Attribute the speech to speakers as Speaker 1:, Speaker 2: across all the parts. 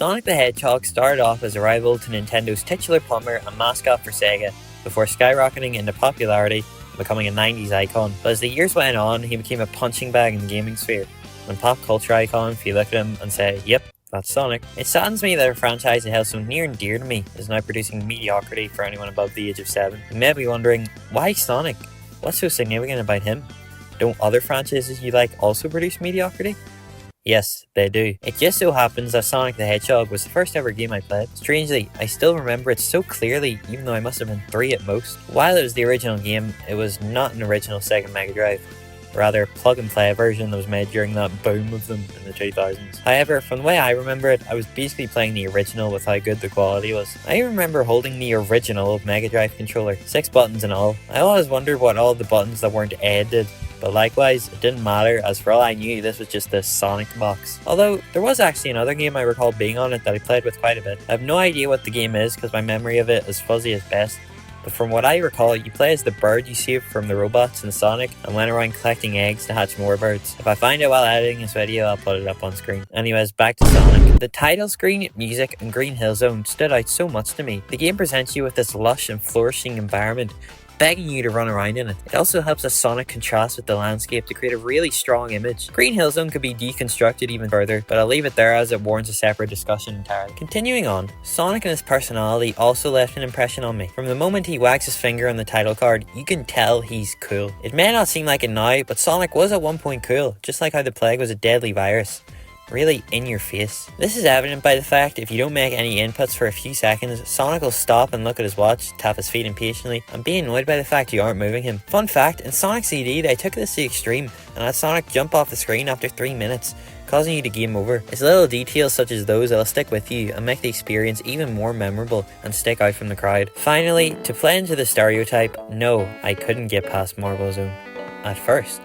Speaker 1: Sonic the Hedgehog started off as a rival to Nintendo's titular plumber and mascot for Sega, before skyrocketing into popularity and becoming a 90s icon. But as the years went on, he became a punching bag in the gaming sphere, and pop culture icon if you look at him and say, yep, that's Sonic. It saddens me that a franchise that held so near and dear to me is now producing mediocrity for anyone above the age of 7. You may be wondering, why Sonic? What's so significant about him? Don't other franchises you like also produce mediocrity? Yes, they do. It just so happens that Sonic the Hedgehog was the first ever game I played. Strangely, I still remember it so clearly, even though I must have been 3 at most. While it was the original game, it was not an original Sega Mega Drive. Rather, a plug-and-play version that was made during that boom of them in the 2000s. However, from the way I remember it, I was basically playing the original with how good the quality was. I remember holding the original Mega Drive controller, 6 buttons and all. I always wondered what all the buttons that weren't A did. But likewise, it didn't matter, as for all I knew, this was just the Sonic box. Although, there was actually another game I recall being on it that I played with quite a bit. I have no idea what the game is, because my memory of it is fuzzy as best. But from what I recall, you play as the bird you saved from the robots in Sonic, and went around collecting eggs to hatch more birds. If I find it while editing this video, I'll put it up on screen. Anyways, back to Sonic. The title screen, music, and Green Hill Zone stood out so much to me. The game presents you with this lush and flourishing environment, begging you to run around in it. It also helps a Sonic contrast with the landscape to create a really strong image. Green Hill Zone could be deconstructed even further, but I'll leave it there as it warrants a separate discussion entirely. Continuing on, Sonic and his personality also left an impression on me. From the moment he wags his finger on the title card, you can tell he's cool. It may not seem like it now, but Sonic was at one point cool, just like how the plague was a deadly virus. Really in your face. This is evident by the fact if you don't make any inputs for a few seconds, Sonic will stop and look at his watch, tap his feet impatiently, and be annoyed by the fact you aren't moving him. Fun fact, in Sonic CD they took this to the extreme and had Sonic jump off the screen after 3 minutes, causing you to game over. It's little details such as those that'll stick with you and make the experience even more memorable and stick out from the crowd. Finally, to play into the stereotype, no, I couldn't get past Marble Zone. At first.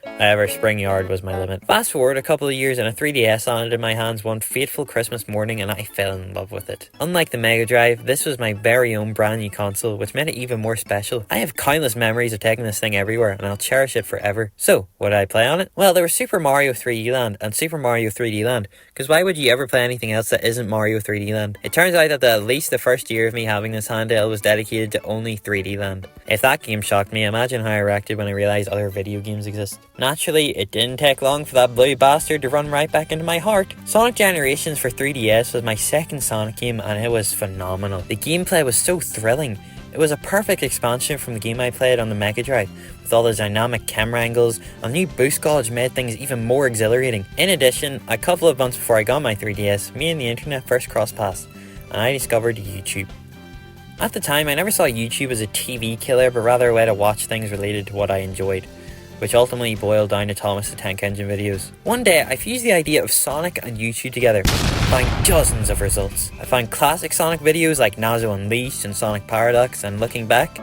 Speaker 1: However, Spring Yard was my limit. Fast forward a couple of years and a 3DS landed in my hands one fateful Christmas morning and I fell in love with it. Unlike the Mega Drive, this was my very own brand new console, which made it even more special. I have countless memories of taking this thing everywhere and I'll cherish it forever. So, what did I play on it? Well, there was Super Mario 3D Land and Super Mario 3D Land, because why would you ever play anything else that isn't Mario 3D Land? It turns out that at least the first year of me having this handheld was dedicated to only 3D Land. If that game shocked me, imagine how I reacted when I realised other video games exist. Naturally, it didn't take long for that blue bastard to run right back into my heart. Sonic Generations for 3DS was my second Sonic game and it was phenomenal. The gameplay was so thrilling. It was a perfect expansion from the game I played on the Mega Drive, with all the dynamic camera angles, and new boost gauge made things even more exhilarating. In addition, a couple of months before I got my 3DS, me and the internet first crossed paths, and I discovered YouTube. At the time, I never saw YouTube as a TV killer, but rather a way to watch things related to what I enjoyed, which ultimately boiled down to Thomas the Tank Engine videos. One day, I fused the idea of Sonic and YouTube together, and found dozens of results. I found classic Sonic videos like Nazo Unleashed and Sonic Paradox, and looking back,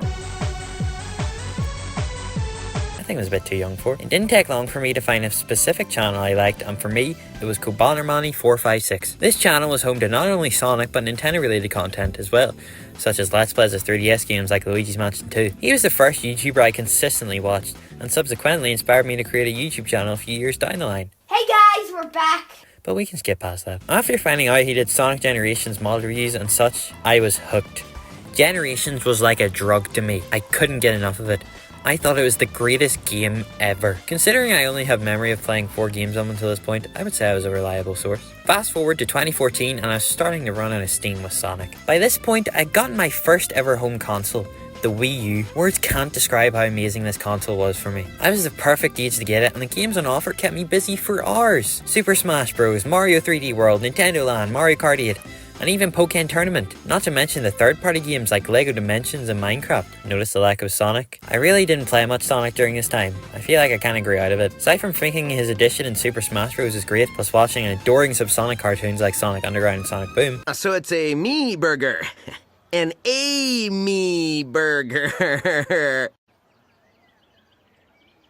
Speaker 1: I think I was a bit too young for it. It didn't take long for me to find a specific channel I liked, and for me, it was Kobanermani456. This channel was home to not only Sonic, but Nintendo related content as well, such as Let's Plays of 3DS games like Luigi's Mansion 2. He was the first YouTuber I consistently watched, and subsequently inspired me to create a YouTube channel a few years down the line.
Speaker 2: Hey guys, we're back!
Speaker 1: But we can skip past that. After finding out he did Sonic Generations mod reviews and such, I was hooked. Generations was like a drug to me. I couldn't get enough of it. I thought it was the greatest game ever. Considering I only have memory of playing 4 games up until this point, I would say I was a reliable source. Fast forward to 2014 and I was starting to run out of steam with Sonic. By this point, I'd gotten my first ever home console, the Wii U. Words can't describe how amazing this console was for me. I was the perfect age to get it and the games on offer kept me busy for hours. Super Smash Bros, Mario 3D World, Nintendo Land, Mario Kart 8, and even Pokken Tournament, not to mention the third-party games like LEGO Dimensions and Minecraft. Notice the lack of Sonic? I really didn't play much Sonic during this time. I feel like I kinda grew out of it. Aside from thinking his addition in Super Smash Bros is great, plus watching and adoring Sonic cartoons like Sonic Underground and Sonic Boom.
Speaker 3: So it's a me burger. An A-me burger.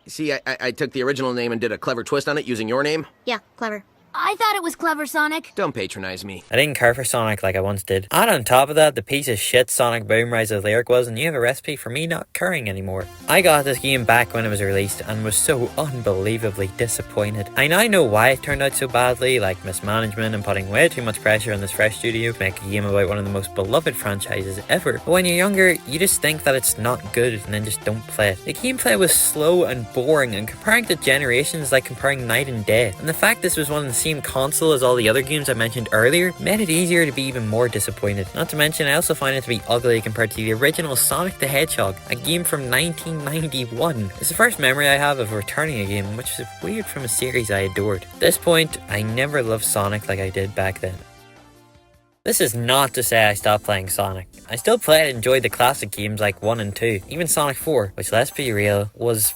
Speaker 3: See, I took the original name and did a clever twist on it using your name.
Speaker 2: Yeah, clever. I thought it was clever, Sonic.
Speaker 3: Don't patronize me.
Speaker 1: I didn't care for Sonic like I once did. And on top of that, the piece of shit Sonic Boom Rise's lyric was, and you have a recipe for me not caring anymore. I got this game back when it was released and was so unbelievably disappointed. I now know why it turned out so badly, like mismanagement and putting way too much pressure on this fresh studio to make a game about one of the most beloved franchises ever. But when you're younger, you just think that it's not good and then just don't play it. The gameplay was slow and boring, and comparing to generations is like comparing night and day. And the fact this was one of the same console as all the other games I mentioned earlier made it easier to be even more disappointed. Not to mention, I also find it to be ugly compared to the original Sonic the Hedgehog, a game from 1991. It's the first memory I have of returning a game, which is weird from a series I adored. At this point, I never loved Sonic like I did back then. This is not to say I stopped playing Sonic. I still play and enjoyed the classic games like 1 and 2, even Sonic 4, which, let's be real, was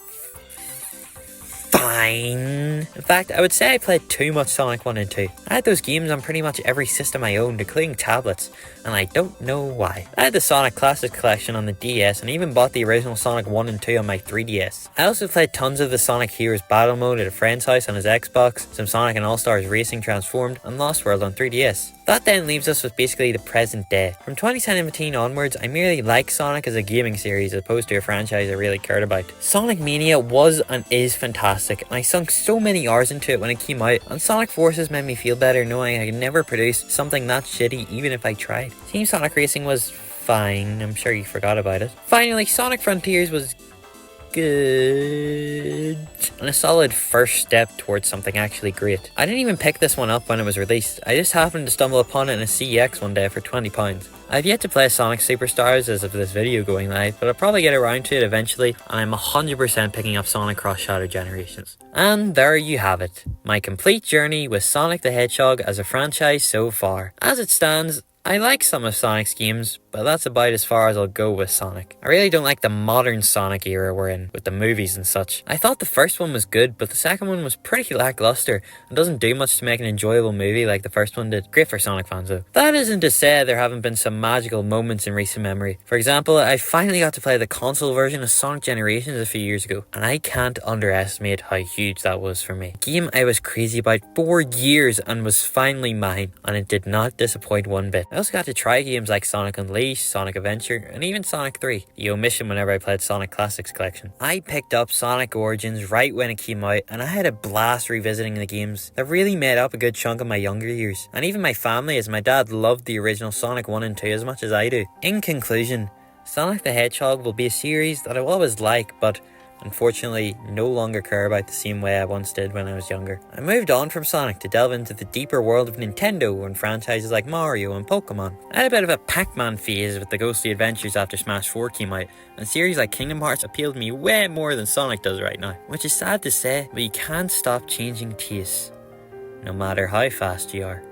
Speaker 1: fine. In fact, I would say I played too much Sonic 1 and 2. I had those games on pretty much every system I owned, including tablets, and I don't know why. I had the Sonic Classics collection on the DS and even bought the original Sonic 1 and 2 on my 3DS. I also played tons of the Sonic Heroes Battle Mode at a friend's house on his Xbox, some Sonic and All-Stars Racing Transformed, and Lost World on 3DS. That then leaves us with basically the present day. From 2017 onwards, I merely like Sonic as a gaming series as opposed to a franchise I really cared about. Sonic Mania was and is fantastic, and I sunk so many hours into it when it came out, and Sonic Forces made me feel better knowing I could never produce something that shitty even if I tried. Team Sonic Racing was fine, I'm sure you forgot about it. Finally, Sonic Frontiers was good, and a solid first step towards something actually great. I didn't even pick this one up when it was released. I just happened to stumble upon it in a CEX one day for £20. I've yet to play Sonic Superstars as of this video going live, but I'll probably get around to it eventually, and I'm 100% picking up Sonic Cross Shadow Generations. And there you have it, my complete journey with Sonic the Hedgehog as a franchise so far. As it stands, I like some of Sonic's games, but that's about as far as I'll go with Sonic. I really don't like the modern Sonic era we're in, with the movies and such. I thought the first one was good, but the second one was pretty lackluster and doesn't do much to make an enjoyable movie like the first one did. Great for Sonic fans though. That isn't to say there haven't been some magical moments in recent memory. For example, I finally got to play the console version of Sonic Generations a few years ago, and I can't underestimate how huge that was for me. A game I was crazy about for years and was finally mine, and it did not disappoint one bit. I also got to try games like Sonic Unleashed, Sonic Adventure, and even Sonic 3, the omission whenever I played Sonic Classics Collection. I picked up Sonic Origins right when it came out, and I had a blast revisiting the games that really made up a good chunk of my younger years. And even my family, as my dad loved the original Sonic 1 and 2 as much as I do. In conclusion, Sonic the Hedgehog will be a series that I will always like, but unfortunately no longer care about the same way I once did when I was younger. I moved on from Sonic to delve into the deeper world of Nintendo and franchises like Mario and Pokemon. I had a bit of a Pac-Man phase with the ghostly adventures after Smash 4 came out, and series like Kingdom Hearts appealed to me way more than Sonic does right now. Which is sad to say, but you can't stop changing tastes, no matter how fast you are.